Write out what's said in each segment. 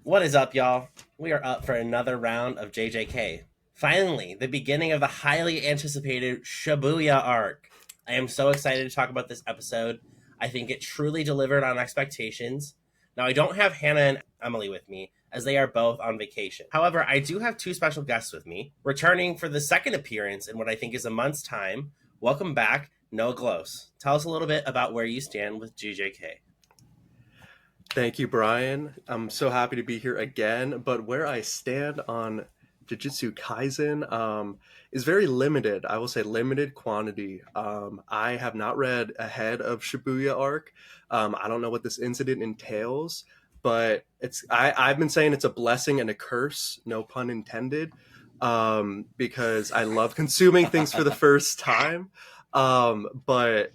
What is up, y'all? We are up for another round of JJK. Finally, the beginning of the highly anticipated Shibuya arc. I am so excited to talk about this episode. I think it truly delivered on expectations. Now, I don't have Hannah and Emily with me, as they are both on vacation. However, I do have two special guests with me, returning for the second appearance in what I think is a month's time. Welcome back, Noah Gloss. Tell us a little bit about where you stand with JJK. Thank you, Brian. I'm so happy to be here again. But where I stand on Jujutsu Kaisen is very limited. I will say limited quantity. I have not read ahead of Shibuya arc. I don't know what this incident entails, but I've been saying it's a blessing and a curse, no pun intended, because I love consuming things for the first time. But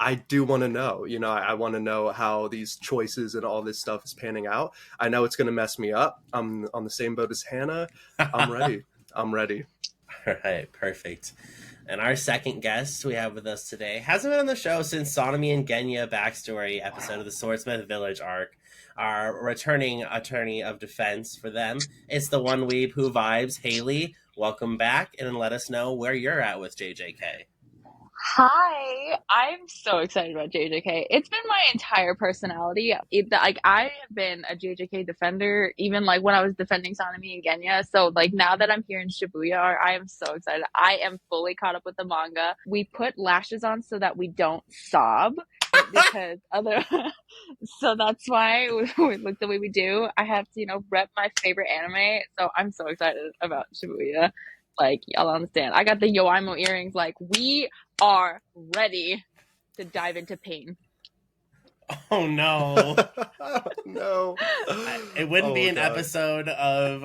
I do want to know. I want to know how these choices and all this stuff is panning out. I know it's going to mess me up. I'm on the same boat as Hannah. I'm ready. I'm ready. All right, perfect. And our second guest we have with us today hasn't been on the show since Sonomi and Genya backstory episode of the Swordsmith Village arc. Our returning attorney of defense for them. It's the one weeb who vibes, Hayley. Welcome back, and let us know where you're at with JJK. Hi, I'm so excited about JJK. It's been my entire personality. I have been a JJK defender, even like when I was defending Sanemi and Genya. So like now that I'm here in Shibuya, I am so excited. I am fully caught up with the manga. We put lashes on so that we don't sob because other so that's why we look the way we do. I have to, rep my favorite anime. So I'm so excited about Shibuya. Like, y'all understand. I got the Yoimo earrings. Like, we are ready to dive into pain. Oh no. No. It wouldn't be an God. episode of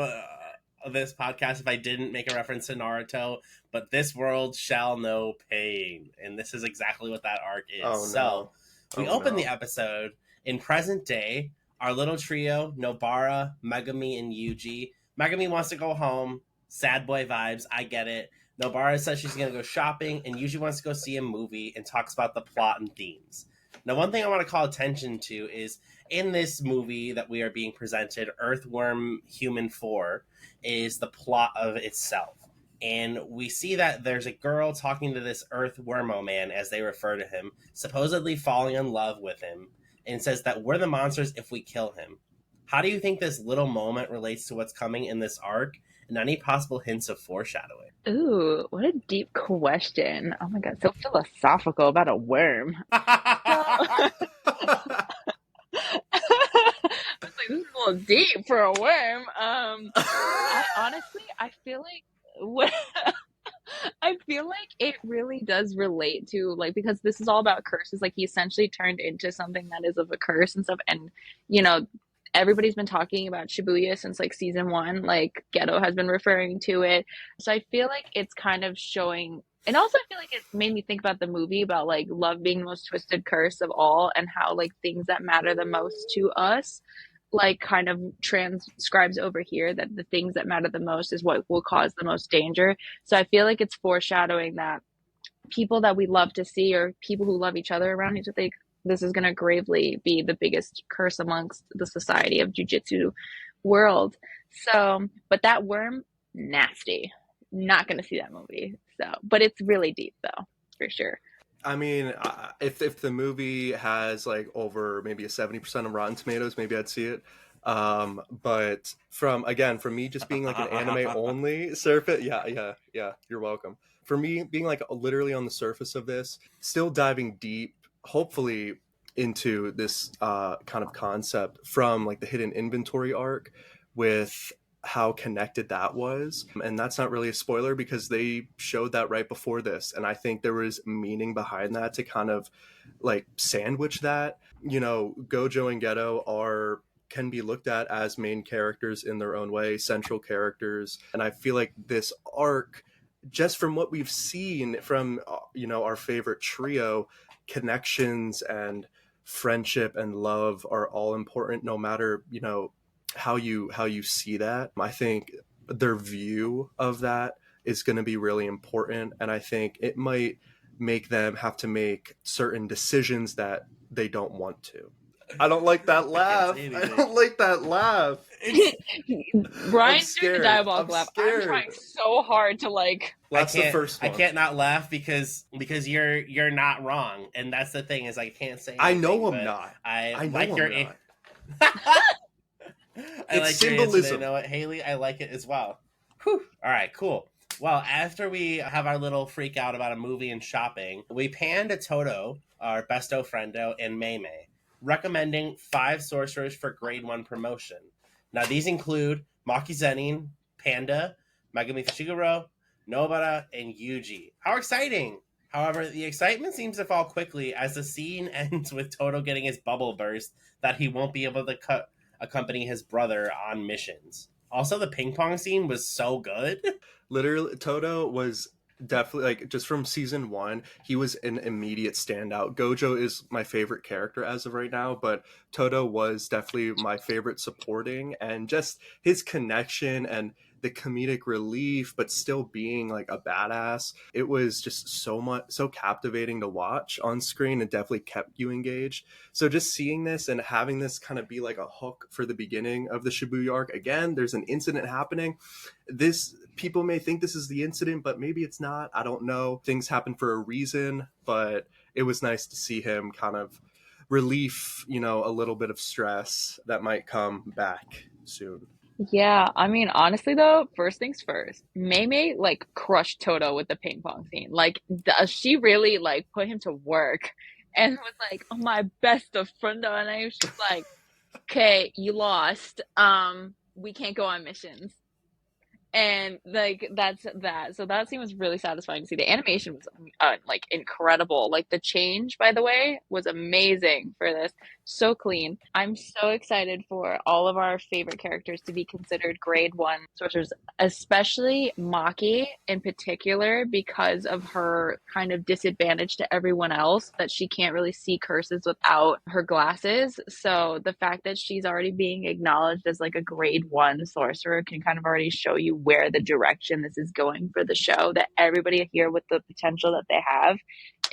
this podcast if I didn't make a reference to Naruto, but this world shall know pain. And this is exactly what that arc is. Oh, no. So we open no. the episode in present day. Our little trio, Nobara, Megami, and Yuji. Megami wants to go home. Sad boy vibes. I get it. Nobara says she's going to go shopping, and Yuji wants to go see a movie and talks about the plot and themes. Now, one thing I want to call attention to is in this movie that we are being presented, Earthworm Human 4 is the plot of itself. And we see that there's a girl talking to this Earthwormo man, as they refer to him, supposedly falling in love with him, and says that we're the monsters if we kill him. How do you think this little moment relates to what's coming in this arc, and any possible hints of foreshadowing? Ooh, what a deep question. Oh my God, so philosophical about a worm. So, I was like, this is a little deep for a worm. I feel like I feel like it really does relate to like because this is all about curses. Like he essentially turned into something that is of a curse and stuff. And you know, everybody's been talking about Shibuya since like season one. Like Ghetto has been referring to it. So I feel like it's kind of showing. And also, I feel like it made me think about the movie about like love being the most twisted curse of all, and how like things that matter the most to us like kind of transcribes over here that the things that matter the most is what will cause the most danger. So I feel like it's foreshadowing that people that we love to see or people who love each other around each other, this is going to gravely be the biggest curse amongst the society of jujitsu world. So, but that worm, nasty. Not going to see that movie. So, but it's really deep though, for sure. I mean, if the movie has like over maybe a 70% of Rotten Tomatoes, maybe I'd see it. But from me just being like an anime only surface, yeah, you're welcome. For me, being like literally on the surface of this, still diving deep, hopefully into this kind of concept from like the hidden inventory arc with how connected that was. And that's not really a spoiler because they showed that right before this. And I think there was meaning behind that to kind of like sandwich that. Gojo and Ghetto can be looked at as main characters in their own way, central characters. And I feel like this arc, just from what we've seen from, our favorite trio, connections and friendship and love are all important no matter, how you see that. I think their view of that is going to be really important, and I think it might make them have to make certain decisions that they don't want to. I don't like that I can't laugh. say I anything. don't like that laugh. I'm Brian's doing the scared. diabolical I'm laugh. I'm trying scared. so hard to like. Well, that's the first I one. can't not laugh because you're not wrong, and that's the thing is I can't say I anything. know I'm but not. I I know like I'm your. not. I It's like your answer there, symbolism. Noah. Haley, I like it as well. Whew. All right, cool. Well, after we have our little freak out about a movie and shopping, we pan to Toto, our besto friendo, and Mei Mei, recommending 5 sorcerers for grade 1 promotion. Now, these include Maki Zenin, Panda, Megami Fushiguro, Nobara, and Yuji. How exciting! However, the excitement seems to fall quickly as the scene ends with Toto getting his bubble burst that he won't be able to accompany his brother on missions. Also, the ping pong scene was so good. Literally, Toto was definitely like just from season 1, he was an immediate standout. Gojo is my favorite character as of right now, but Toto was definitely my favorite supporting, and just his connection and the comedic relief, but still being like a badass. It was just so captivating to watch on screen, and definitely kept you engaged. So just seeing this and having this kind of be like a hook for the beginning of the Shibuya arc. Again, there's an incident happening. This people may think this is the incident, but maybe it's not. I don't know. Things happen for a reason, but it was nice to see him kind of relief, a little bit of stress that might come back soon. Yeah, I mean, honestly though, first things first, Mei Mei like crushed Toto with the ping pong scene. Like, she really like put him to work, and was like, "Oh, my best of friend," and I was just like, "Okay, you lost. We can't go on missions." And like that's that. So that scene was really satisfying to see. The animation was like incredible. Like the change, by the way, was amazing for this. So clean. I'm so excited for all of our favorite characters to be considered grade 1 sorcerers, especially Maki in particular, because of her kind of disadvantage to everyone else that she can't really see curses without her glasses. So the fact that she's already being acknowledged as like a grade 1 sorcerer can kind of already show you where the direction this is going for the show, that everybody here with the potential that they have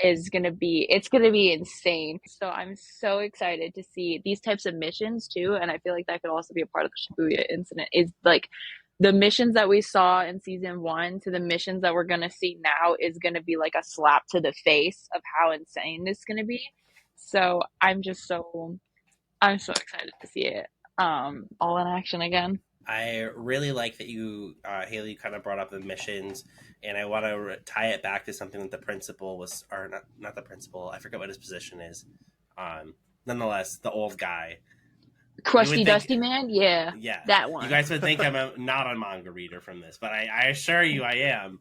is going to be, it's going to be insane. So I'm so excited to see these types of missions too, and I feel like that could also be a part of the Shibuya incident, is like the missions that we saw in season 1 to the missions that we're going to see now is going to be like a slap to the face of how insane this is going to be. So I'm so excited to see it all in action again. I really like that you, Haley, kind of brought up the missions, and I want to tie it back to something that the principal was, or not the principal. I forget what his position is. Nonetheless, the old guy. Crusty Dusty Man, yeah, that one. You guys would think I'm not a manga reader from this, but I assure you I am.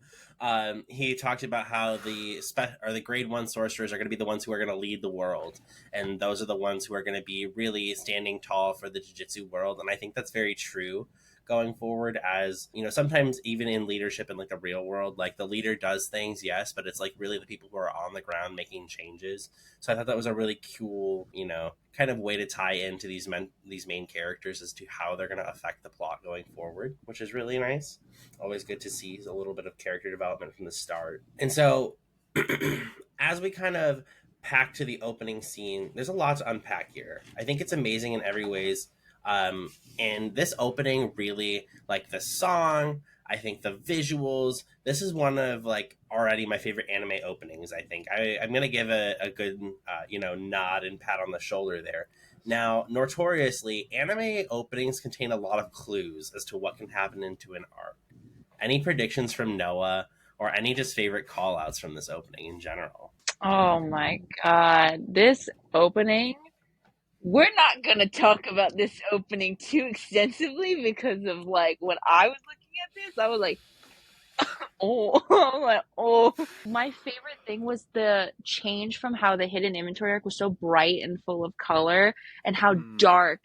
He talked about how the grade 1 sorcerers are going to be the ones who are going to lead the world, and those are the ones who are going to be really standing tall for the Jujutsu world. And I think that's very true going forward, as sometimes even in leadership in like the real world, like the leader does things, yes, but it's like really the people who are on the ground making changes. So I thought that was a really cool kind of way to tie into these main characters as to how they're going to affect the plot going forward, which is really nice. Always good to see a little bit of character development from the start. And so as we kind of pack to the opening scene, there's a lot to unpack here. I think it's amazing in every ways. And this opening, really, like the song, I think the visuals, this is one of like already my favorite anime openings. I think I'm going to give a good, nod and pat on the shoulder there. Now, notoriously, anime openings contain a lot of clues as to what can happen into an arc. Any predictions from Noah, or any just favorite call outs from this opening in general? Oh my God. This opening, we're not going to talk about this opening too extensively because of like when I was looking at this, I was like, oh, I'm like, oh. My favorite thing was the change from how the hidden inventory arc was so bright and full of color, and how dark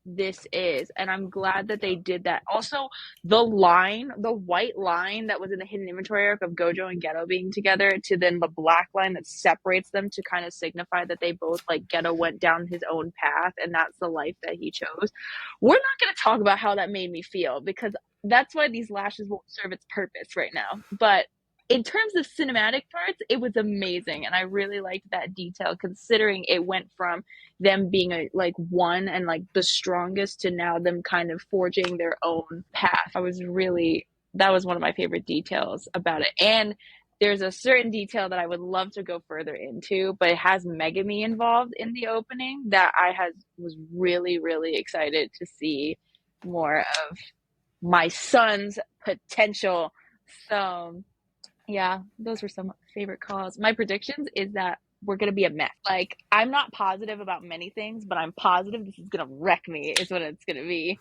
this is. And I'm glad that they did that. Also, the white line that was in the hidden inventory arc of Gojo and Geto being together, to then the black line that separates them to kind of signify that they both, like, Geto went down his own path and that's the life that he chose. We're not going to talk about how that made me feel, because that's why these lashes won't serve its purpose right now. But in terms of cinematic parts, it was amazing, and I really liked that detail. Considering it went from them being like one and like the strongest to now them kind of forging their own path. That was one of my favorite details about it. And there's a certain detail that I would love to go further into, but it has Megami involved in the opening that was really, really excited to see more of my son's potential. So yeah, those were some favorite calls. My predictions is that we're gonna be a mess. Like, I'm not positive about many things, but I'm positive this is gonna wreck me, is what it's gonna be.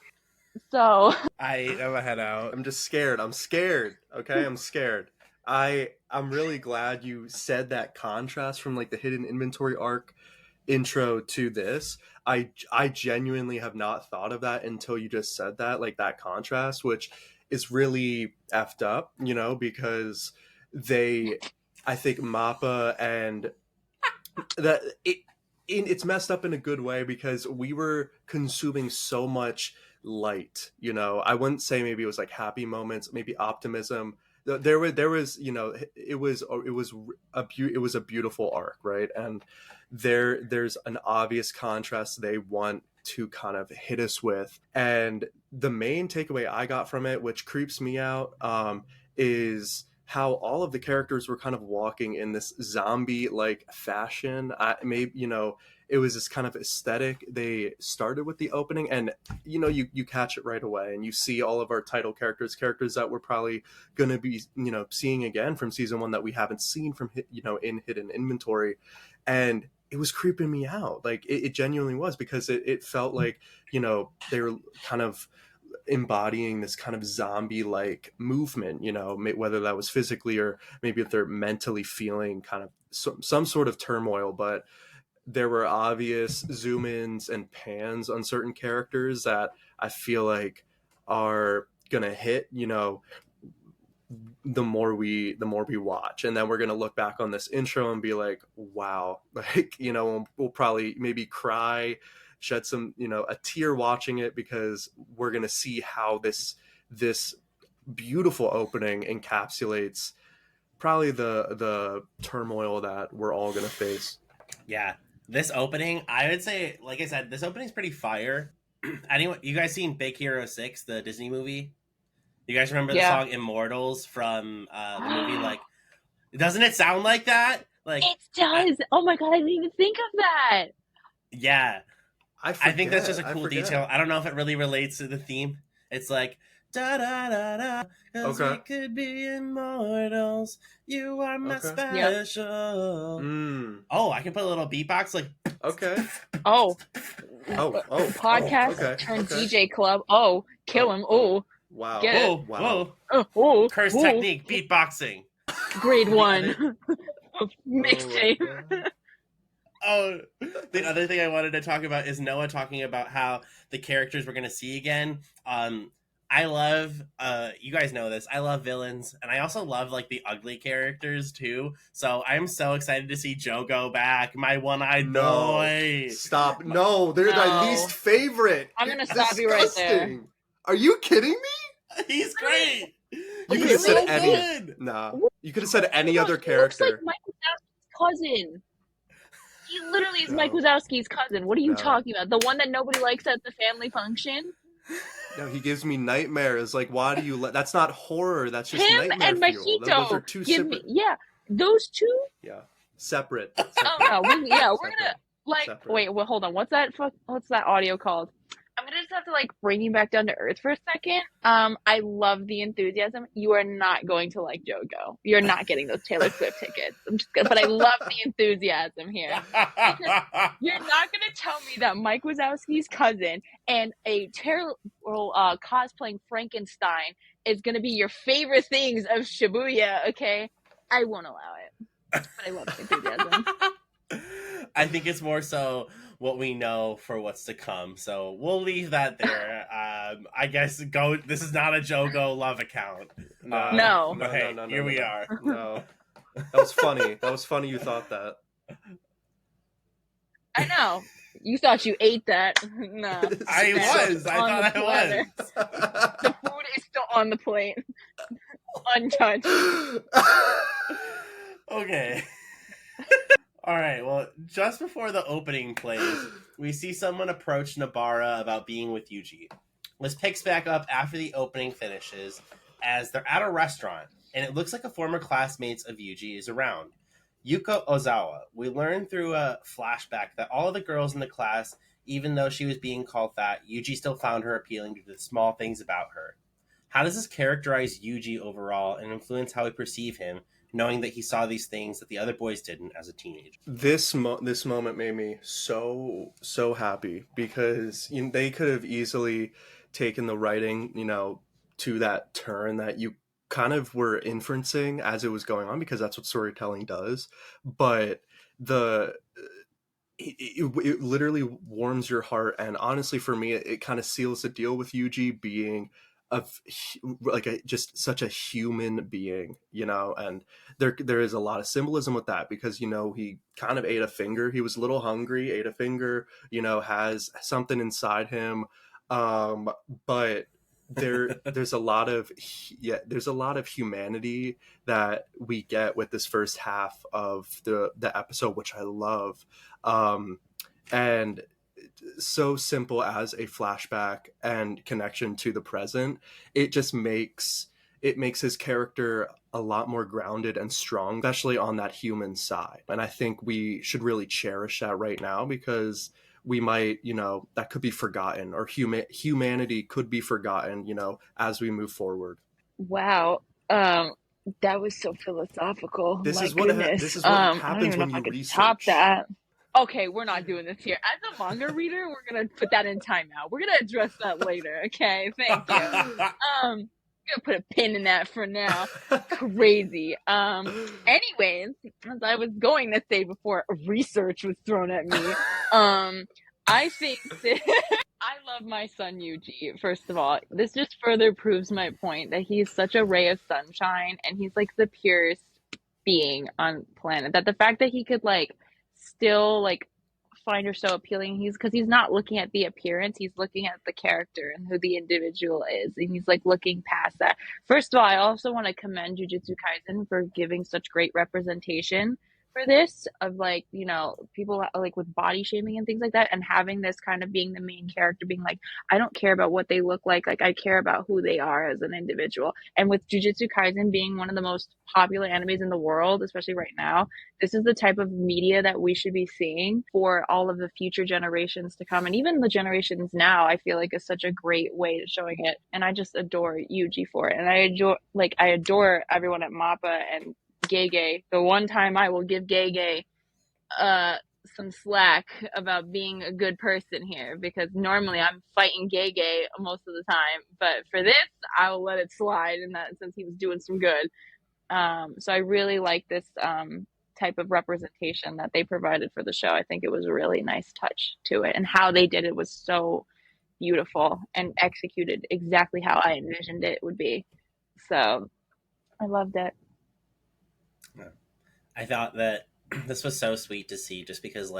So I am a head out. I'm just scared. I'm scared. Okay, I'm scared. I'm really glad you said that contrast from like the hidden inventory arc intro to this. I genuinely have not thought of that until you just said that, like that contrast, which is really effed up, you know, because I think Mappa and that it's messed up in a good way because we were consuming so much light, you know. I wouldn't say maybe it was like happy moments, maybe optimism. There was, you know, it was a beautiful arc, right? And there's an obvious contrast they want to kind of hit us with, and the main takeaway I got from it, which creeps me out, is how all of the characters were kind of walking in this zombie-like fashion. Maybe, you know, it was this kind of aesthetic. They started with the opening, and you know, you catch it right away, and you see all of our title characters that we're probably going to be, you know, seeing again from season 1 that we haven't seen from, you know, in hidden inventory, and it was creeping me out. Like it genuinely was, because it felt like, you know, they were kind of embodying this kind of zombie-like movement, you know, whether that was physically or maybe if they're mentally feeling kind of some sort of turmoil. But there were obvious zoom-ins and pans on certain characters that I feel like are gonna hit, you know, the more we watch, and then we're gonna look back on this intro and be like, wow, like, you know, we'll probably maybe cry, shed some, you know, a tear watching it, because we're gonna see how this beautiful opening encapsulates probably the turmoil that we're all gonna face. Yeah, this opening, I would say, like I said, this opening's pretty fire. Anyone, you guys seen Big Hero 6, the Disney movie? You guys remember the song Immortals from the movie? Like, doesn't it sound like that? Like, it does. Oh my god, I didn't even think of that. Yeah. I think that's just a cool detail. I don't know if it really relates to the theme. It's like, da da da da, because we could be immortals. You are my special. Yep. Oh, I can put a little beatbox, like. Okay. Podcast turned DJ club. Oh, kill him. Oh. Wow. Get it. Wow. Oh. Curse technique, beatboxing. Grade 1. Mixtape. Oh, the other thing I wanted to talk about is Noah talking about how the characters we're going to see again. I love, you guys know this, I love villains, and I also love, like, the ugly characters, too. So I'm so excited to see Jogo back, my one-eyed boy. Stop. No, they're my least favorite. I'm going to stop you right there. Are you kidding me? He's great. You could have said any. Nah. You could have said any other character. He looks like Mike Wazowski's cousin. He literally is Mike Wazowski's cousin. What are you talking about? The one that nobody likes at the family function? No, he gives me nightmares. Like, why do you that's not horror. That's just him nightmare and fuel. Mahito. Those are two separate. Those two. Yeah, separate. Oh no, we're gonna like. Separate. Wait, well, hold on. What's that audio called? I'm gonna just have to like bring you back down to earth for a second. I love the enthusiasm. You are not going to like Jogo. You're not getting those Taylor Swift tickets. But I love the enthusiasm here. You're not gonna tell me that Mike Wazowski's cousin and a terrible cosplaying Frankenstein is gonna be your favorite things of Shibuya. Okay, I won't allow it. But I love the enthusiasm. I think it's more so what we know for what's to come. So we'll leave that there. I guess this is not a Jogo love account. No. Here we are. No. That was funny. That was funny you thought that. I know. You thought you ate that. No. I thought I was. The food is still on the plate. Untouched. Okay. All right, well, just before the opening plays, we see someone approach Nobara about being with Yuji. This picks back up after the opening finishes, as they're at a restaurant, and it looks like a former classmate of Yuji is around. Yuko Ozawa. We learn through a flashback that all of the girls in the class, even though she was being called fat, Yuji still found her appealing due to the small things about her. How does this characterize Yuji overall and influence how we perceive him, knowing that he saw these things that the other boys didn't as a teenager? This moment made me so happy, because they could have easily taken the writing, to that turn that you kind of were inferencing as it was going on, because that's what storytelling does. But it literally warms your heart, and honestly, for me, it kind of seals the deal with Yuji being just such a human being, and there is a lot of symbolism with that, because he kind of ate a finger. He was a little hungry, ate a finger, has something inside him, but there's a lot of humanity that we get with this first half of the episode, which I love. And so simple as a flashback and connection to the present, it just makes his character a lot more grounded and strong, especially on that human side. And I think we should really cherish that right now, because we might, that could be forgotten, or humanity could be forgotten, as we move forward. Wow. That was so philosophical. This My is what goodness. this is what I don't happens even know when if I you could research. top that. Okay, we're not doing this here. As a manga reader, we're gonna put that in timeout. We're gonna address that later. Okay, thank you. I'm gonna put a pin in that for now. Crazy. Anyways, as I was going to say before research was thrown at me, I think that I love my son Yuji. First of all, this just further proves my point that he's such a ray of sunshine, and he's like the purest being on planet. That the fact that he could still find her so appealing, he's not looking at the appearance, he's looking at the character and who the individual is, and he's looking past that. First of all, I also want to commend Jujutsu Kaisen for giving such great representation for this, of people with body shaming and things like that, and having this kind of being the main character being I don't care about what they look like I care about who they are as an individual. And with Jujutsu Kaisen being one of the most popular animes in the world, especially right now, this is the type of media that we should be seeing for all of the future generations to come, and even the generations now. I feel is such a great way of showing it, and I just adore Yuji for it, and I adore everyone at Mappa and Gege. The one time I will give Gege some slack about being a good person here, because normally I'm fighting Gege most of the time, but for this I will let it slide, in that since he was doing some good. So I really like this type of representation that they provided for the show. I think it was a really nice touch to it, and how they did it was so beautiful and executed exactly how I envisioned it would be. So I loved it. I thought that this was so sweet to see, just because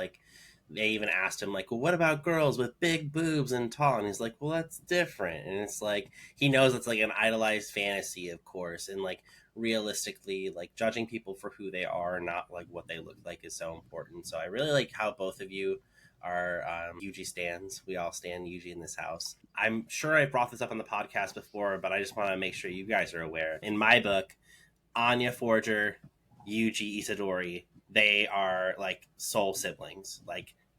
they even asked him well, what about girls with big boobs and tall? And he's well, that's different. And it's he knows it's an idolized fantasy, of course, and realistically, judging people for who they are, not what they look like, is so important. So I really like how both of you are Yuji stans. We all stan Yuji in this house. I'm sure I brought this up on the podcast before, but I just want to make sure you guys are aware. In my book, Anya Forger, Yuji Isadori, they are soul siblings,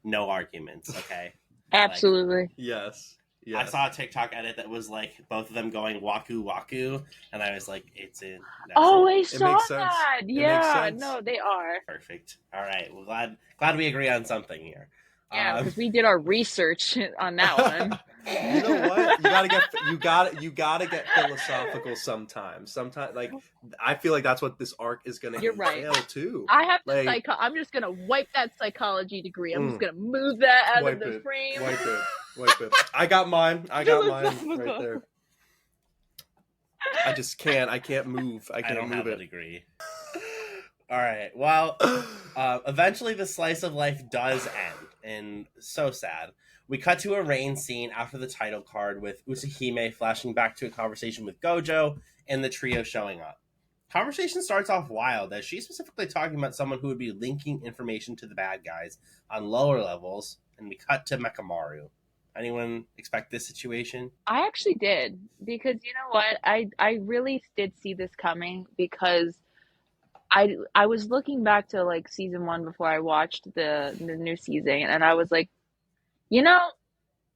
no arguments. Okay. Absolutely. Yes. I saw a TikTok edit that was both of them going waku waku, and I was it's in. I saw that. Yeah, no, they are perfect. All right, well, glad we agree on something here. Yeah, because we did our research on that one. You know what? You gotta get philosophical sometimes. Sometimes, I feel that's what this arc is gonna entail too. I have to I'm just gonna wipe that psychology degree. I'm just gonna move that out of the frame. Wipe it. I got mine right there. I just can't. I can't move. I can't move it. Degree. All right. Well, eventually the slice of life does end, and so sad. We cut to a rain scene after the title card with Utsuhime flashing back to a conversation with Gojo and the trio showing up. Conversation starts off wild as she's specifically talking about someone who would be linking information to the bad guys on lower levels, and we cut to Mekamaru. Anyone expect this situation? I actually did, because you know what? I really did see this coming, because I was looking back to like season 1 before I watched the new season, and I was like, you know,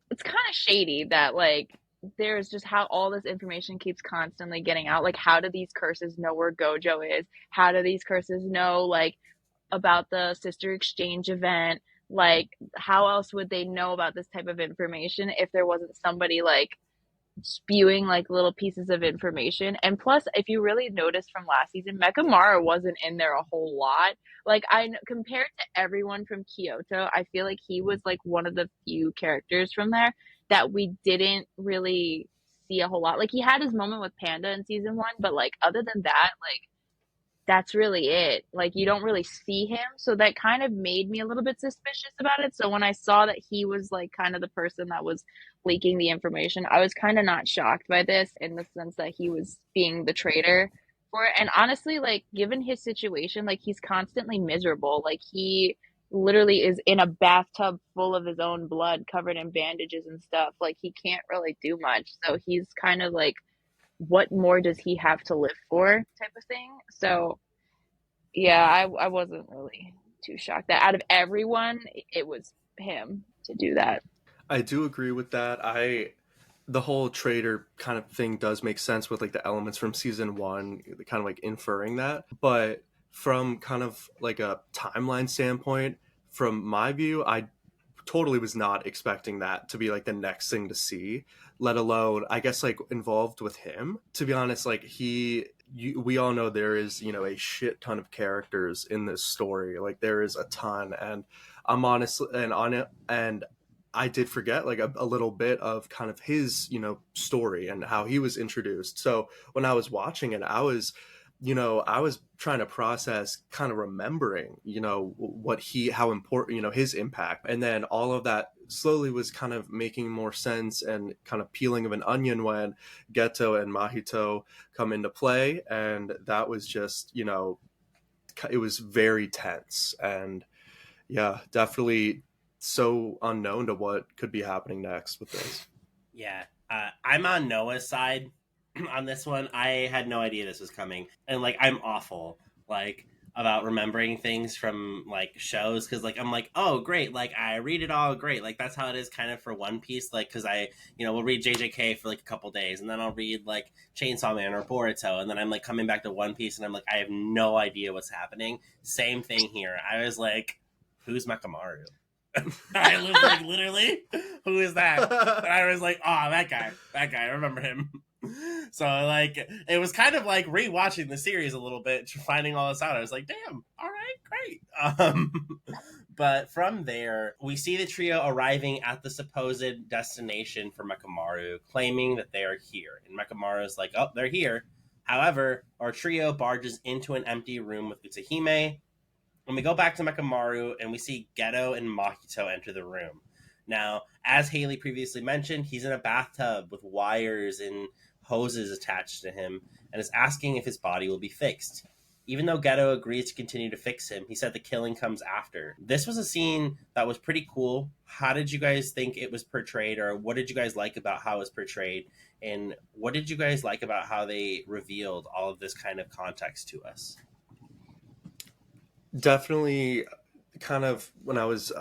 it's kind of shady that like there's just how all this information keeps constantly getting out. Like, how do these curses know where Gojo is? How do these curses know like about the sister exchange event? Like, how else would they know about this type of information if there wasn't somebody like spewing like little pieces of information? And plus, if you really noticed from last season, Mekamaru wasn't in there a whole lot. Like, compared to everyone from Kyoto, I feel like he was like one of the few characters from there that we didn't really see a whole lot. Like, he had his moment with Panda in season 1, but like other than that, like that's really it. Like, you don't really see him. So that kind of made me a little bit suspicious about it. So when I saw that he was like kind of the person that was leaking the information, I was kind of not shocked by this, in the sense that he was being the traitor for it. And honestly, like, given his situation, like, he's constantly miserable. Like, he literally is in a bathtub full of his own blood, covered in bandages and stuff. Like, he can't really do much. So he's kind of like, what more does he have to live for, type of thing. So yeah, I wasn't really too shocked that out of everyone, it was him to do that. I do agree with that. The whole trader kind of thing does make sense with like the elements from season 1, kind of like inferring that. But from kind of like a timeline standpoint, from my view, I totally was not expecting that to be like the next thing to see, let alone I guess like involved with him. To be honest, like we all know there is, you know, a shit ton of characters in this story. Like, there is a ton, and I'm honestly and on it, and I did forget like a little bit of kind of his, you know, story and how he was introduced. So when I was watching it, I was trying to process, kind of remembering, you know, how important, you know, his impact. And then all of that slowly was kind of making more sense and kind of peeling of an onion when Geto and Mahito come into play. And that was just, you know, it was very tense. And yeah, definitely so unknown to what could be happening next with this. Yeah, I'm on Noah's side on this one. I had no idea this was coming, and like I'm awful like about remembering things from like shows, because like I'm like, oh great, like I read it all, great, like that's how it is kind of for One Piece, like because I, you know, will read JJK for like a couple days, and then I'll read like Chainsaw Man or Boruto, and then I'm like coming back to One Piece and I'm like, I have no idea what's happening. Same thing here. I was like, who's Mekamaru? I was like, literally, who is that? And I was like, oh, that guy, I remember him. So like, it was kind of like rewatching the series a little bit, finding all this out. I was like, damn, all right, great. But from there, we see the trio arriving at the supposed destination for Mekamaru, claiming that they are here. And Mekamaru's like, oh, they're here. However, our trio barges into an empty room with Utsuhime. When we go back to Mekamaru and we see Geto and Mahito enter the room. Now, as Hayley previously mentioned, he's in a bathtub with wires and hoses attached to him and is asking if his body will be fixed. Even though Geto agrees to continue to fix him, he said the killing comes after. This was a scene that was pretty cool. How did you guys think it was portrayed, or what did you guys like about how it was portrayed? And what did you guys like about how they revealed all of this kind of context to us? Definitely kind of when I was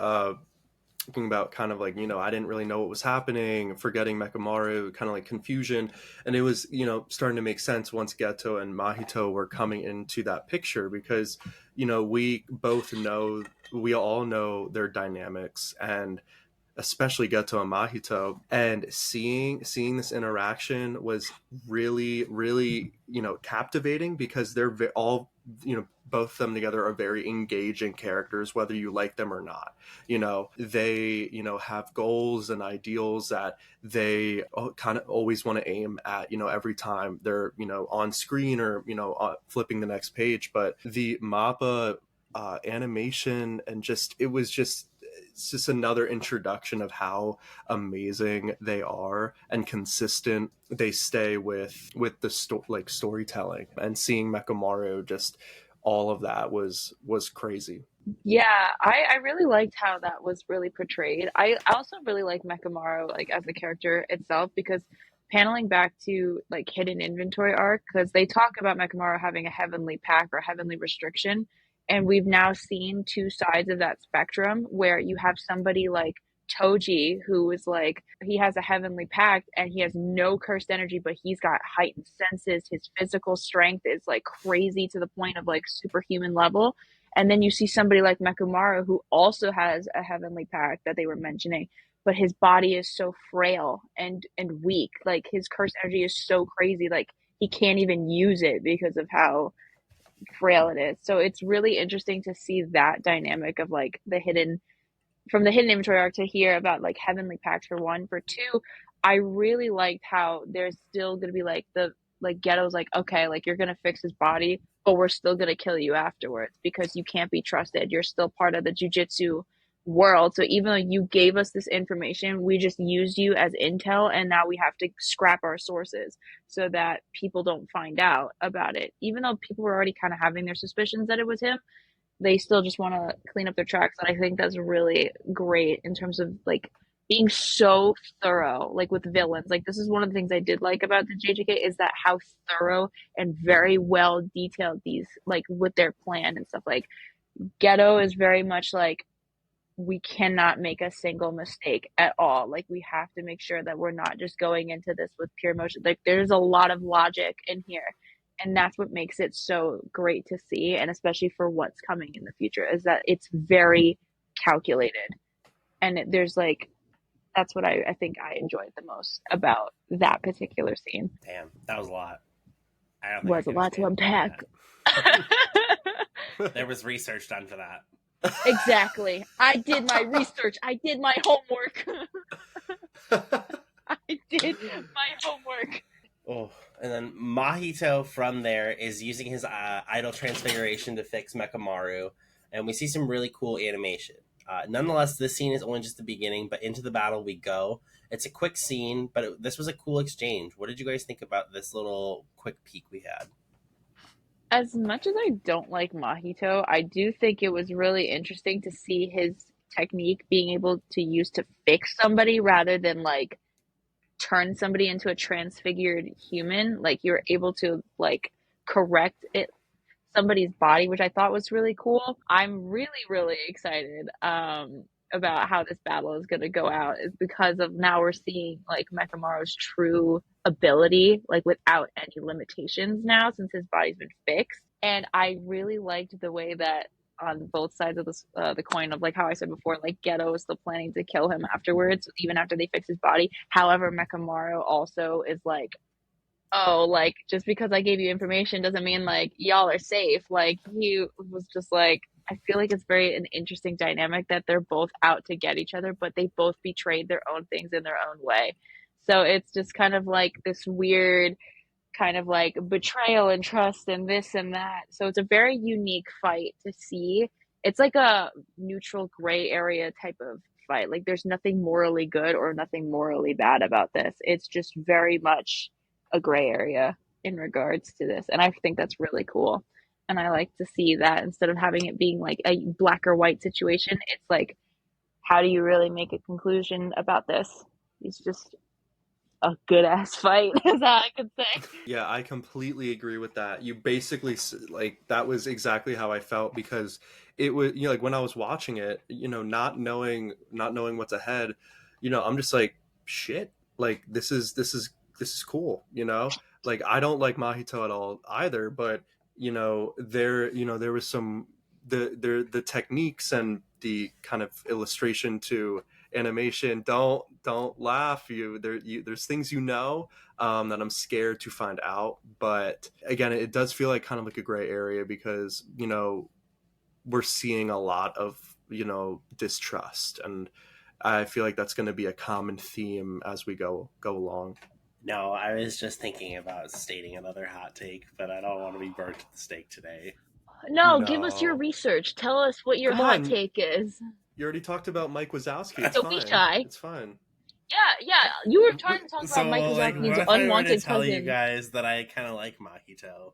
thinking about kind of like, you know, I didn't really know what was happening, forgetting Mekamaru, kind of like confusion. And it was, you know, starting to make sense once Geto and Mahito were coming into that picture, because, you know, we all know their dynamics, and especially Geto and Mahito, and seeing this interaction was really, really, you know, captivating, because they're all, you know, both of them together are very engaging characters, whether you like them or not. You know, they, you know, have goals and ideals that they kind of always want to aim at, you know, every time they're, you know, on screen or, you know, flipping the next page. But the MAPPA animation, and just, it was just it's just another introduction of how amazing they are and consistent they stay with the storytelling, and seeing Mechamaru, just all of that was crazy. Yeah, I really liked how that was really portrayed. I also really like Mekamaru like as a character itself, because paneling back to like hidden inventory arc, because they talk about Mekamaru having a heavenly pact or heavenly restriction, and we've now seen two sides of that spectrum where you have somebody like Toji, who is like he has a heavenly pact and he has no cursed energy, but he's got heightened senses. His physical strength is like crazy to the point of like superhuman level. And then you see somebody like Mekumaru, who also has a heavenly pact that they were mentioning, but his body is so frail and weak. Like his cursed energy is so crazy, like he can't even use it because of how frail it is. So it's really interesting to see that dynamic of like the hidden from the hidden inventory arc to hear about like heavenly pacts for one. For two, I really liked how there's still gonna be like the like Ghetto's like, okay, like you're gonna fix his body, but we're still gonna kill you afterwards because you can't be trusted. You're still part of the jujitsu world. So even though you gave us this information, we just used you as intel, and now we have to scrap our sources so that people don't find out about it. Even though people were already kind of having their suspicions that it was him, they still just want to clean up their tracks. And I think that's really great in terms of like being so thorough, like with villains. Like this is one of the things I did like about the JJK is that how thorough and very well detailed these like with their plan and stuff. Like Ghetto is very much like we cannot make a single mistake at all. Like we have to make sure that we're not just going into this with pure emotion. Like there's a lot of logic in here. And that's what makes it so great to see, and especially for what's coming in the future, is that it's very calculated. And there's like, that's what I think I enjoyed the most about that particular scene. Damn, that was a lot. I don't think I Was a could lot to stand unpack. that. There was research done for that. Exactly. I did my research. I did my homework. I did my homework. Oh, and then Mahito from there is using his idol transfiguration to fix Mekamaru, and we see some really cool animation. Nonetheless, this scene is only just the beginning, but into the battle we go. It's a quick scene, but this was a cool exchange. What did you guys think about this little quick peek we had? As much as I don't like Mahito, I do think it was really interesting to see his technique being able to use to fix somebody rather than like turn somebody into a transfigured human. Like you're able to like correct it somebody's body, which I thought was really cool. I'm really, really excited about how this battle is going to go out, is because of now we're seeing like Mekamaru's true ability, like without any limitations now, since his body's been fixed. And I really liked the way that on both sides of this the coin of like how I said before, like Ghetto is still planning to kill him afterwards, even after they fix his body. However, Mekamaru also is like, oh, like just because I gave you information doesn't mean like y'all are safe. Like he was just like, I feel like it's very an interesting dynamic that they're both out to get each other, but they both betrayed their own things in their own way. So it's just kind of like this weird kind of like betrayal and trust and this and that. So it's a very unique fight to see. It's like a neutral gray area type of fight. Like there's nothing morally good or nothing morally bad about this. It's just very much a gray area in regards to this. And I think that's really cool. And I like to see that instead of having it being like a black or white situation, it's like, how do you really make a conclusion about this? It's just a good ass fight, is all I could say. Yeah, I completely agree with that. You basically like that was exactly how I felt, because it was, you know, like when I was watching it, you know, not knowing what's ahead, you know, I'm just like, shit, like this is cool, you know? Like I don't like Mahito at all either, but there was some the techniques and the kind of illustration to animation. Don't laugh. There's things that I'm scared to find out. But again, it does feel like kind of like a gray area, because we're seeing a lot of distrust, and I feel like that's going to be a common theme as we go along. No, I was just thinking about stating another hot take, but I don't want to be burnt at the stake today. No, give us your No. research. Tell us what your Come hot on. take is. You already talked about Mike Wazowski. It's Don't be fine. shy. It's fine. Yeah. You were trying to talk So, about Mike like, Wazowski's what if I were to unwanted tell you cousin. guys that I kind of like Mahito?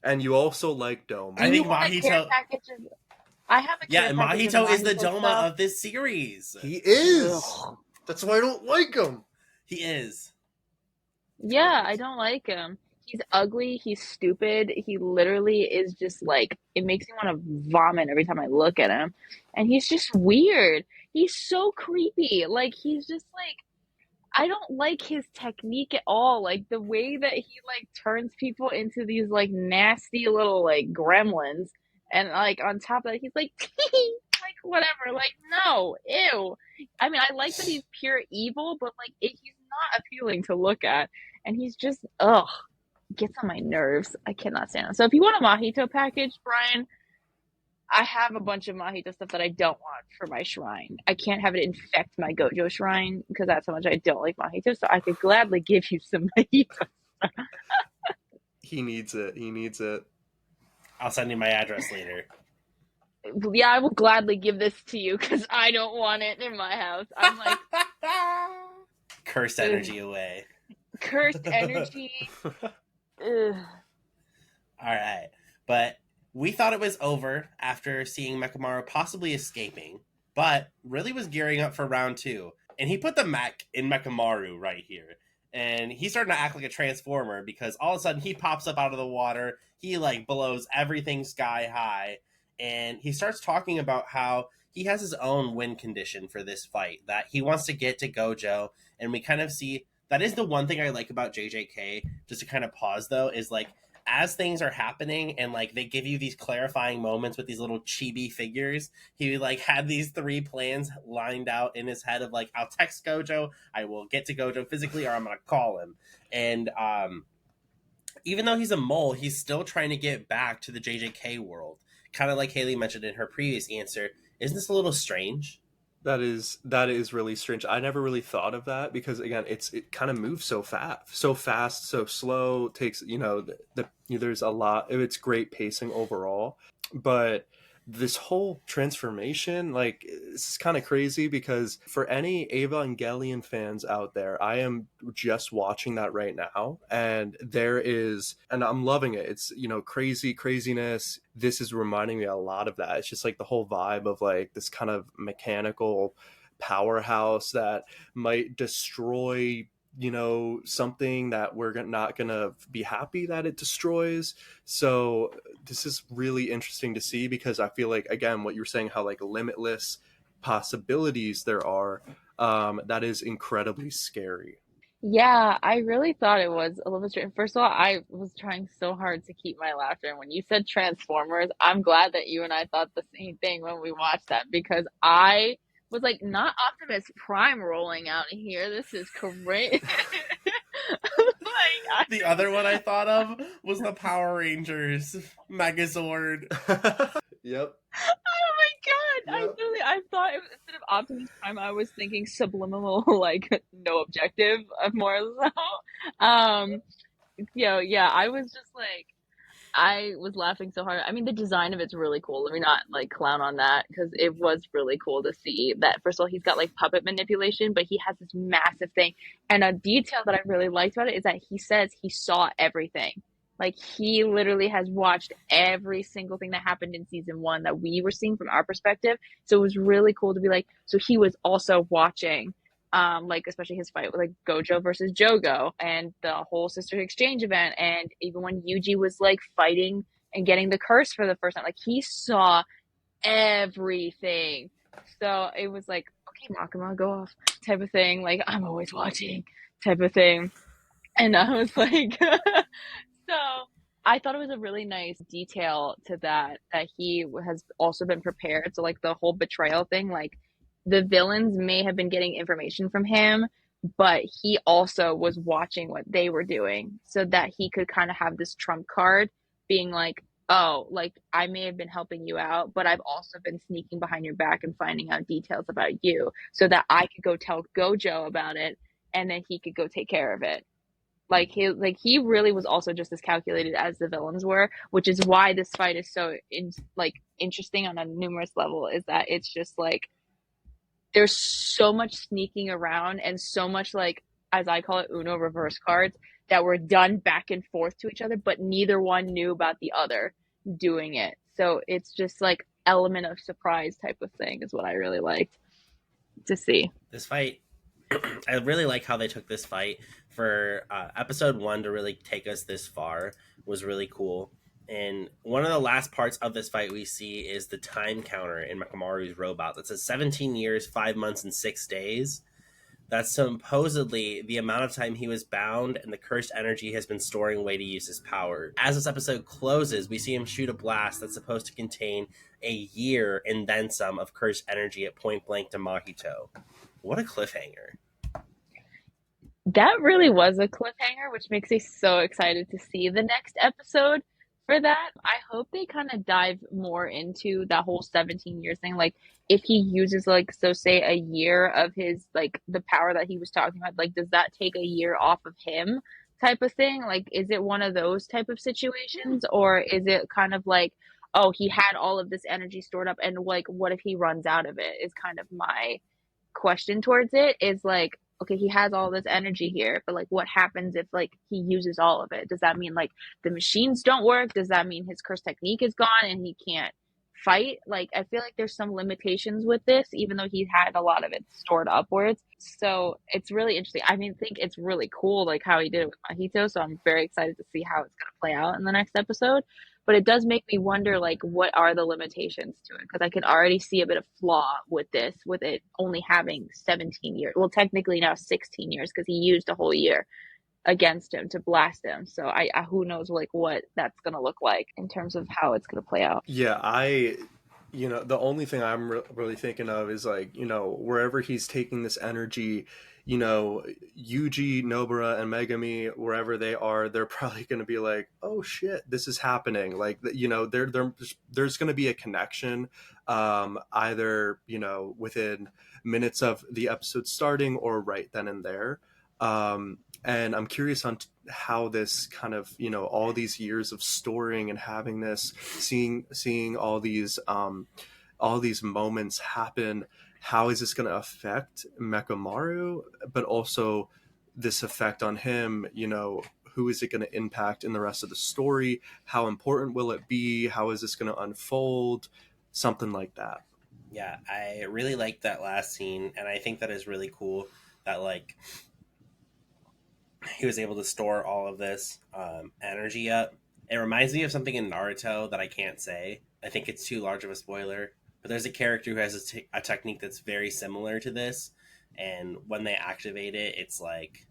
And you also like Dome. I Do you think want a care Mahito. package of... I have a Yeah, care package Mahito of is the Mahito Doma stuff. of this series. He is. Ugh. That's why I don't like him. He is. Yeah, I don't like him. He's ugly, he's stupid. He literally is just like, it makes me want to vomit every time I look at him. And he's just weird. He's so creepy. Like, he's just like, I don't like his technique at all. Like, the way that he like turns people into these like nasty little like gremlins. And like on top of that, he's like, like whatever. Like, no, ew. I mean, I like that he's pure evil, but like, he's not appealing to look at. And he's just, ugh, gets on my nerves. I cannot stand him. So if you want a Mojito package, Brian, I have a bunch of Mojito stuff that I don't want for my shrine. I can't have it infect my Gojo shrine because that's how much I don't like Mojito. So I could gladly give you some Mojito. He needs it. He needs it. I'll send you my address later. Yeah, I will gladly give this to you because I don't want it in my house. I'm like, Cursed energy away. cursed energy. Ugh. All right. But we thought it was over after seeing Mechamaru possibly escaping, but really was gearing up for round 2. And he put the mech in Mechamaru right here. And he's starting to act like a transformer because all of a sudden he pops up out of the water. He like blows everything sky high. And he starts talking about how he has his own win condition for this fight, that he wants to get to Gojo. And we kind of see that is the one thing I like about JJK, just to kind of pause though, is like as things are happening and like they give you these clarifying moments with these little chibi figures, he like had these 3 plans lined out in his head of like, I'll text Gojo, I will get to Gojo physically, or I'm gonna call him. And even though he's a mole, he's still trying to get back to the JJK world. Kind of like Hayley mentioned in her previous answer. Isn't this a little strange? That is really strange. I never really thought of that because again, it kind of moves so fast, so slow. Takes there's a lot. It's great pacing overall, but this whole transformation, like, this is kind of crazy because for any Evangelion fans out there, I am just watching that right now, and I'm loving it. It's craziness. This is reminding me a lot of that. It's just like the whole vibe of like this kind of mechanical powerhouse that might destroy something that we're not gonna be happy that it destroys. So this is really interesting to see because I feel like, again, what you're saying, how like limitless possibilities there are, that is incredibly scary. Yeah, I really thought it was a little bit strange. First of all, I was trying so hard to keep my laughter. And when you said Transformers, I'm glad that you and I thought the same thing when we watched that because I was like, not Optimus Prime rolling out here. This is great. The other one I thought of was the Power Rangers Megazord. Yep. Oh my god! Yep. I thought instead of Optimus Prime, I was thinking subliminal, like no objective, more so. Yeah, I was just like, I was laughing so hard. I mean, the design of it's really cool. Let me not like clown on that because it was really cool to see that. First of all, he's got like puppet manipulation, but he has this massive thing. And a detail that I really liked about it is that he says he saw everything. Like he literally has watched every single thing that happened in season 1 that we were seeing from our perspective. So it was really cool to be like, so he was also watching. Like especially his fight with like Gojo versus Jogo and the whole sister exchange event, and even when Yuji was like fighting and getting the curse for the first time, like he saw everything. So it was like, okay, Makima, go off, type of thing. Like I'm always watching, type of thing. And I was like, so I thought it was a really nice detail to that he has also been prepared. So like the whole betrayal thing, like the villains may have been getting information from him, but he also was watching what they were doing so that he could kind of have this trump card being like, oh, like I may have been helping you out, but I've also been sneaking behind your back and finding out details about you so that I could go tell Gojo about it and then he could go take care of it. He really was also just as calculated as the villains were, which is why this fight is so interesting on a numerous level. Is that it's just like there's so much sneaking around and so much like, as I call it, Uno reverse cards that were done back and forth to each other, but neither one knew about the other doing it. So it's just like element of surprise type of thing is what I really liked to see. This fight, I really like how they took this fight for episode 1 to really take us this far was really cool. And one of the last parts of this fight we see is the time counter in Mechamaru's robot that says 17 years, 5 months, and 6 days. That's supposedly the amount of time he was bound, and the cursed energy has been storing away to use his power. As this episode closes, we see him shoot a blast that's supposed to contain a year and then some of cursed energy at point blank to Mahito. What a cliffhanger. That really was a cliffhanger, which makes me so excited to see the next episode for that. I hope they kind of dive more into that whole 17 years thing. Like, if he uses, like, so say a year of his, like, the power that he was talking about, like, does that take a year off of him type of thing? Like, is it one of those type of situations? Or is it kind of like, oh, he had all of this energy stored up, and, like, what if he runs out of it? Is kind of my question towards it. Is like, okay, he has all this energy here, but like what happens if like he uses all of it? Does that mean like the machines don't work? Does that mean his curse technique is gone and he can't fight? Like, I feel like there's some limitations with this, even though he had a lot of it stored upwards. So it's really interesting. I mean, I think it's really cool like how he did it with Mahito, so I'm very excited to see how it's going to play out in the next episode. But it does make me wonder like what are the limitations to it, because I can already see a bit of flaw with this, with it only having 17 years, well technically now 16 years, because he used a whole year against him to blast him. So I who knows like what that's going to look like in terms of how it's going to play out. Yeah, the only thing I'm really thinking of is like, wherever he's taking this energy, Yuji, Nobara, and Megami, wherever they are, they're probably going to be like, oh shit, this is happening. Like, there's going to be a connection, either, within minutes of the episode starting or right then and there. And I'm curious on how this kind of, all these years of storing and having this, seeing all these moments happen, how is this going to affect Mechamaru, but also this effect on him, who is it going to impact in the rest of the story? How important will it be? How is this going to unfold? Something like that. Yeah, I really like that last scene, and I think that is really cool that like he was able to store all of this energy up. It reminds me of something in Naruto that I can't say. I think it's too large of a spoiler. But there's a character who has a technique that's very similar to this. And when they activate it, it's like,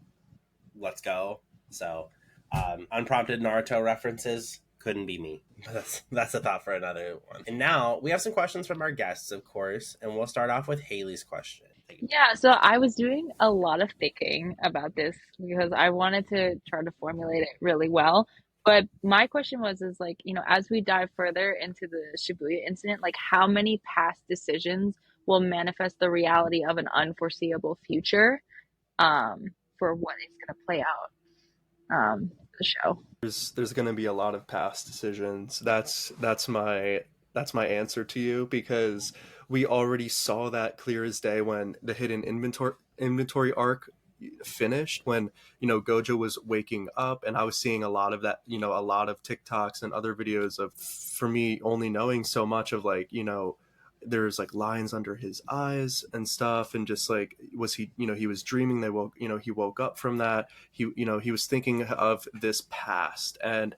let's go. So unprompted Naruto references couldn't be me. But that's a thought for another one. And now we have some questions from our guests, of course. And we'll start off with Haley's question. Yeah, so I was doing a lot of thinking about this because I wanted to try to formulate it really well. But my question is like, as we dive further into the Shibuya incident, like how many past decisions will manifest the reality of an unforeseeable future for what is going to play out the show? There's going to be a lot of past decisions. That's my answer to you, because we already saw that clear as day when the hidden inventory arc finished, when Gojo was waking up, and I was seeing a lot of that, a lot of TikToks and other videos of, for me, only knowing so much of like, there's like lines under his eyes and stuff, and just like, was he, he was dreaming, he woke up from that, he was thinking of this past, and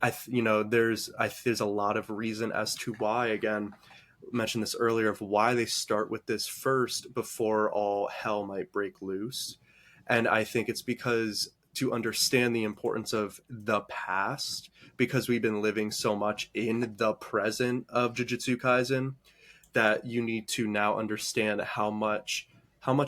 there's a lot of reason as to why, again, mentioned this earlier, of why they start with this first before all hell might break loose. And I think it's because to understand the importance of the past, because we've been living so much in the present of Jujutsu Kaisen, that you need to now understand how much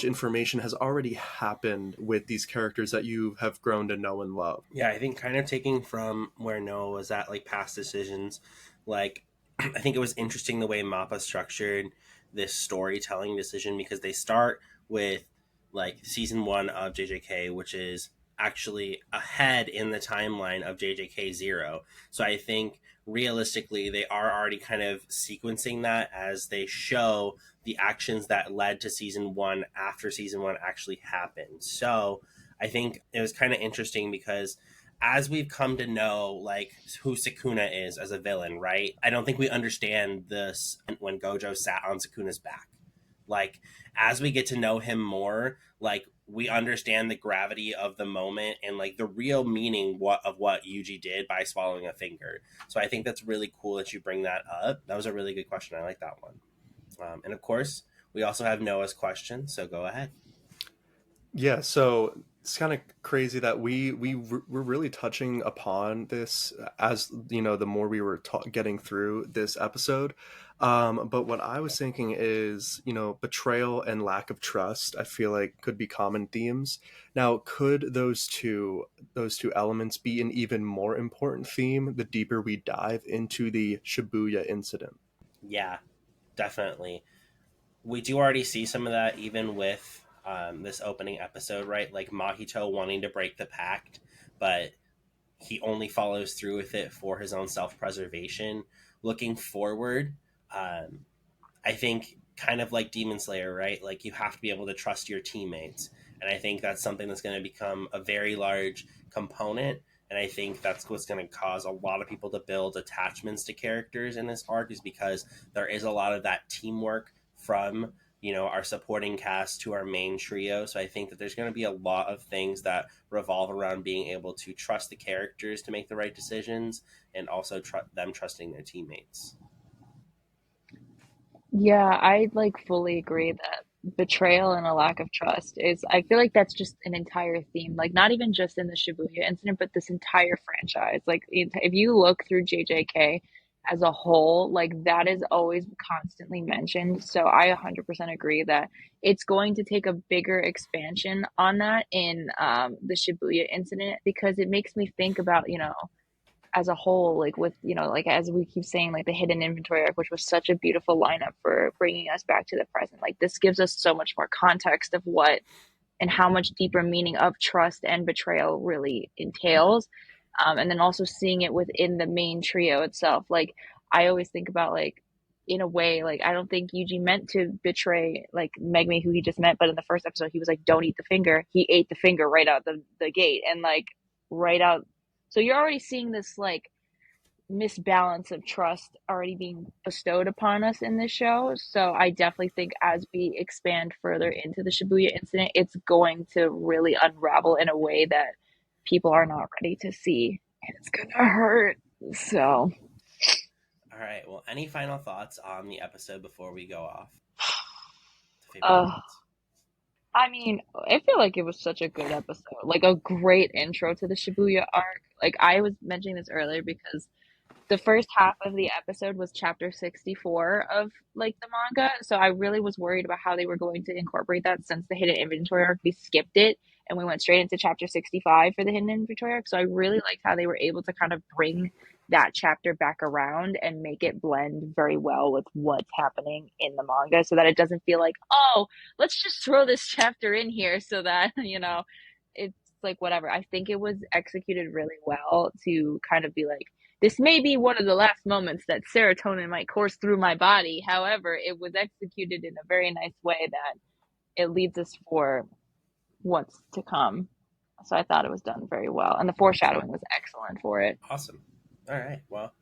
information has already happened with these characters that you have grown to know and love. Yeah, I think kind of taking from where Noah was at, like past decisions, like I think it was interesting the way Mappa structured this storytelling decision, because they start with like season 1 of JJK, which is actually ahead in the timeline of JJK Zero. So I think realistically, they are already kind of sequencing that as they show the actions that led to season one after season one actually happened. So I think it was kind of interesting because as we've come to know like who Sukuna is as a villain, right? I don't think we understand this when Gojo sat on Sukuna's back. Like as we get to know him more, like we understand the gravity of the moment and like the real meaning of what Yuji did by swallowing a finger. So I think that's really cool that you bring that up. That was a really good question. I like that one. And of course, we also have Noah's question. So go ahead. Yeah, so it's kind of crazy that we're really touching upon this as you know the more we were getting through this episode. But what I was thinking is, you know, betrayal and lack of trust. I feel like could be common themes. Now, could those two elements be an even more important theme the deeper we dive into the Shibuya incident? Yeah, definitely. We do already see some of that even with this opening episode, right? Like Mahito wanting to break the pact, but he only follows through with it for his own self-preservation. Looking forward, I think kind of like Demon Slayer, right? Like you have to be able to trust your teammates. And I think that's something that's going to become a very large component. And I think that's what's going to cause a lot of people to build attachments to characters in this arc, is because there is a lot of that teamwork from, you know, our supporting cast to our main trio. So I think that there's going to be a lot of things that revolve around being able to trust the characters to make the right decisions, and also them trusting their teammates. Yeah, I like fully agree that betrayal and a lack of trust is, I feel like that's just an entire theme. Like, not even just in the Shibuya incident, but this entire franchise. Like, if you look through JJK as a whole, like, that is always constantly mentioned. So I 100% agree that it's going to take a bigger expansion on that in the Shibuya incident, because it makes me think about, you know, as a whole, like with, you know, like as we keep saying, like the hidden inventory arc, which was such a beautiful lineup for bringing us back to the present. Like this gives us so much more context of what and how much deeper meaning of trust and betrayal really entails. And then also seeing it within the main trio itself. Like I always think about, like, in a way, like I don't think Yuji meant to betray like Megumi, who he just met, but in the first episode he was like, don't eat the finger. He ate the finger right out the gate, and like right out. So you're already seeing this like misbalance of trust already being bestowed upon us in this show. So I definitely think as we expand further into the Shibuya incident, it's going to really unravel in a way that people are not ready to see. And it's gonna hurt. So All right. Well, any final thoughts on the episode before we go off? Favorite uh moments? I mean, I feel like it was such a good episode. Like a great intro to the Shibuya arc. Like I was mentioning this earlier because the first half of the episode was chapter 64 of like the manga, so I really was worried about how they were going to incorporate that, since the hidden inventory arc, we skipped it and we went straight into chapter 65 for the hidden inventory arc. So I really liked how they were able to kind of bring that chapter back around and make it blend very well with what's happening in the manga, so that it doesn't feel like, oh, let's just throw this chapter in here so that you know, it's like whatever. I think it was executed really well to kind of be like, this may be one of the last moments that serotonin might course through my body. However, it was executed in a very nice way that it leads us for what's to come. So I thought it was done very well. And the foreshadowing was excellent for it. Awesome. All right. Well,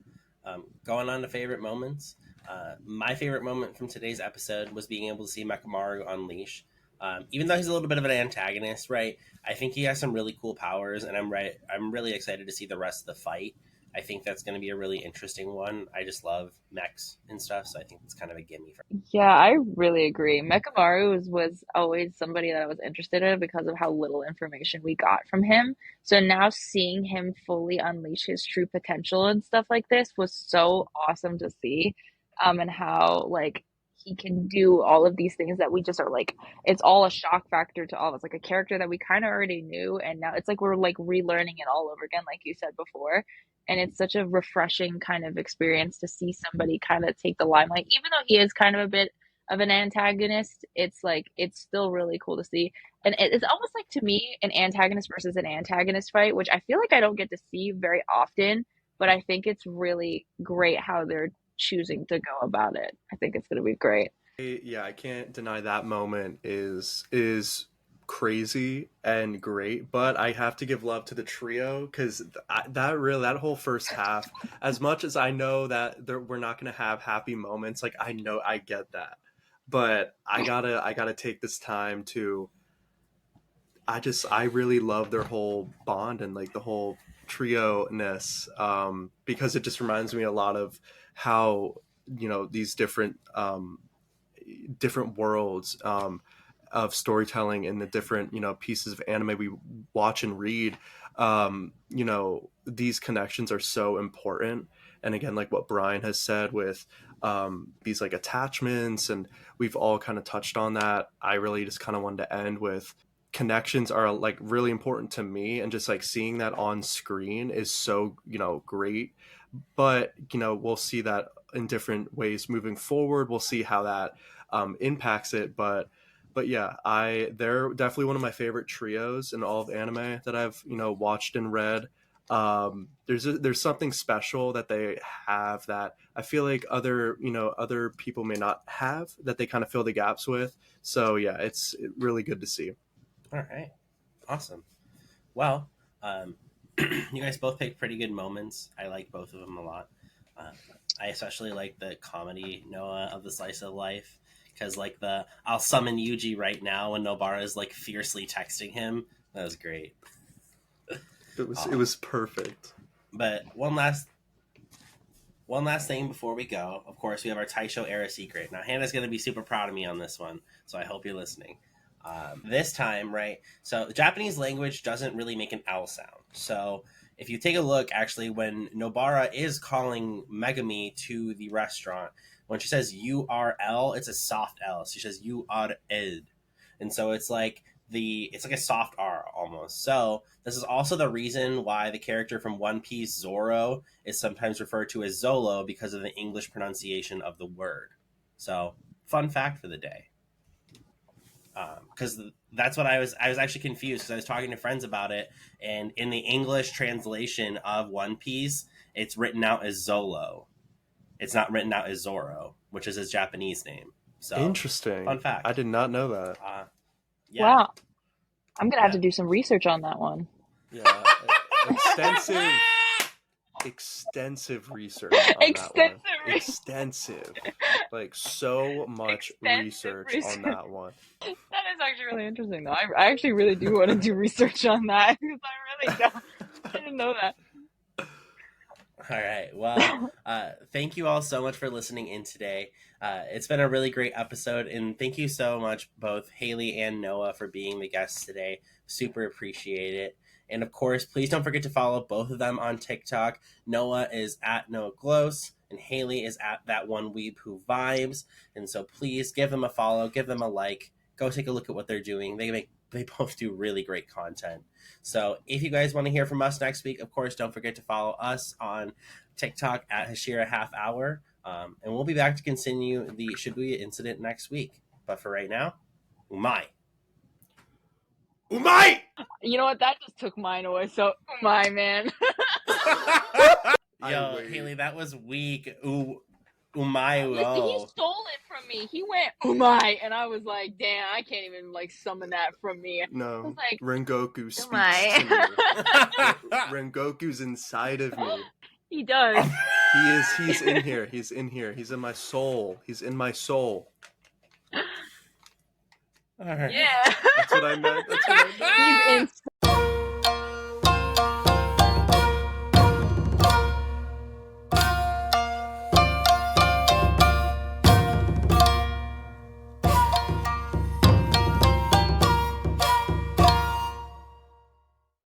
going on to favorite moments. My favorite moment from today's episode was being able to see Mekamaru unleash. Even though he's a little bit of an antagonist, right? I think he has some really cool powers, and I'm really excited to see the rest of the fight. I think that's going to be a really interesting one. I just love mechs and stuff, so I think it's kind of a gimme for me. Yeah, I really agree. Mekamaru was always somebody that I was interested in because of how little information we got from him. So now seeing him fully unleash his true potential and stuff like this was so awesome to see. And how like he can do all of these things that we just are like, it's all a shock factor to all of us. Like a character that we kind of already knew, and now it's like we're like relearning it all over again, like you said before. And it's such a refreshing kind of experience to see somebody kind of take the limelight, even though he is kind of a bit of an antagonist, it's like it's still really cool to see. And it's almost like to me an antagonist versus an antagonist fight, which I feel like I don't get to see very often, but I think it's really great how they're choosing to go about it. I think it's going to be great. Yeah, I can't deny that moment is crazy and great, but I have to give love to the trio because that whole first half, as much as I know that we're not gonna have happy moments, like I know I get that, but I gotta take this time to I really love their whole bond and like the whole trio ness, because it just reminds me a lot of how these different worlds, of storytelling and the different pieces of anime we watch and read. These connections are so important, and again, like what Brian has said with these like attachments, and we've all kind of touched on that. I really just kind of wanted to end with connections are like really important to me, and just like seeing that on screen is so great. But we'll see that in different ways moving forward. We'll see how that impacts it, but yeah, they're definitely one of my favorite trios in all of anime that I've watched and read. There's something special that they have that I feel like other people may not have, that they kind of fill the gaps with. So yeah, it's really good to see. All right, awesome. Well, you guys both picked pretty good moments. I like both of them a lot. I especially like the comedy Noah of the slice of life, because like the I'll summon Yuji right now when Nobara is like fiercely texting him. That was great. It was perfect. But one last thing before we go. Of course, we have our Taisho era secret. Now Hannah's going to be super proud of me on this one, so I hope you're listening. This time, right? So the Japanese language doesn't really make an L sound. So if you take a look, actually, when Nobara is calling Megami to the restaurant, when she says URL, it's a soft L. So she says URL. And so it's like a soft R almost. So this is also the reason why the character from One Piece, Zoro, is sometimes referred to as Zolo, because of the English pronunciation of the word. So fun fact for the day. Because that's what I was actually confused, because I was talking to friends about it, and in the English translation of One Piece, it's written out as Zolo. It's not written out as Zoro, which is his Japanese name. So interesting. Fun fact. I did not know that. Yeah. Wow. I'm going to have to do some research on that one. Yeah. Extensive research on that one. Extensive. Like so much research on that one. That is actually really interesting, though. I actually really do want to do research on that, because I really don't. I didn't know that. All right. Well, thank you all so much for listening in today. It's been a really great episode, and thank you so much, both Hayley and Noah, for being the guests today. Super appreciate it. And of course, please don't forget to follow both of them on TikTok. Noah is at Noah Glows, and Hayley is at That One Weeb Who Vibes. And so please give them a follow, give them a like, go take a look at what they're doing. They both do really great content. So if you guys want to hear from us next week, of course, don't forget to follow us on TikTok at Hashira Half Hour. And we'll be back to continue the Shibuya Incident next week. But for right now, umai. Umai! You know what? That just took mine away. So, umai, man. Yo, Hayley, that was weak. Umai. Listen, he stole it from me. He went umai, and I was like, "Damn, I can't even like summon that from me." No, I was like, Rengoku speaks umai. to me. Rengoku's inside of me. He does. He's in here. He's in here. He's in my soul. He's in my soul. All right. Yeah. That's what I meant. He's inside.